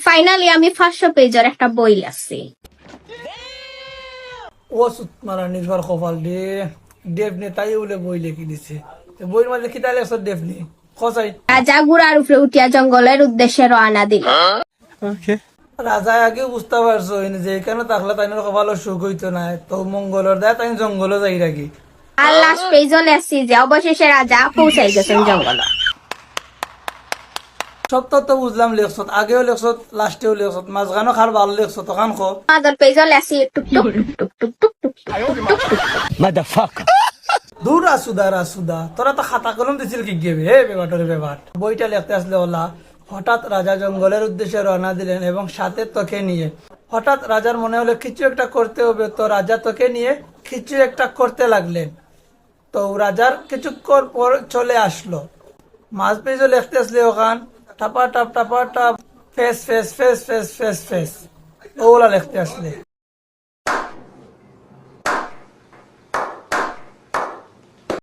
Finally আমি 500 পেজের একটা বই লাগছি। ও সুত মারা নির্ভর কপাল দে ডেফনি তাই বলে বই লিখি দিছে বইয়ের মাঝে খিতা লেখছ ডেফনি খসাই রাজা গুড়ার উপরে উঠিয়া জঙ্গলের উদ্দেশ্যে রওনা দিল। রাজা আগে বুঝতে পারছো যে এখানে থাকলে তাই কপাল সুখ হইতো না তো মঙ্গলের দেয় তাই জঙ্গলে যাই রাখি আর লাস্ট পেজও লেখছি যে অবশেষে রাজা পৌঁছাই গেছেন জঙ্গল। সব তো বুঝলাম লেখছ আগেও লেখছ লাস্টেও লেখছ মাঝখানো খার ভালো লেখছ তখন খ মাদার পেজও লেখছি টুক টুক টুক টুক টুক টুক। দূর আসুদা তোরা তো খাতা কলম দিছিল কি গেবে হে বেবাটরে বেবাট বইটা লিখতে আসলে ওলা হঠাৎ রাজা জঙ্গলের উদ্দেশ্যে রওনা দিলেন এবং সাথে তোকে নিয়ে হঠাৎ রাজার মনে হলো কিছু একটা করতে হবে তো রাজা তোকে নিয়ে কিছু একটা করতে লাগলেন তো রাজার কিছুক্ষণ পর চলে আসলো মাঝ পেজও লিখতে আসলে ওখান টাপা টাপ face face face face face face ওগুলা লিখতে আসলে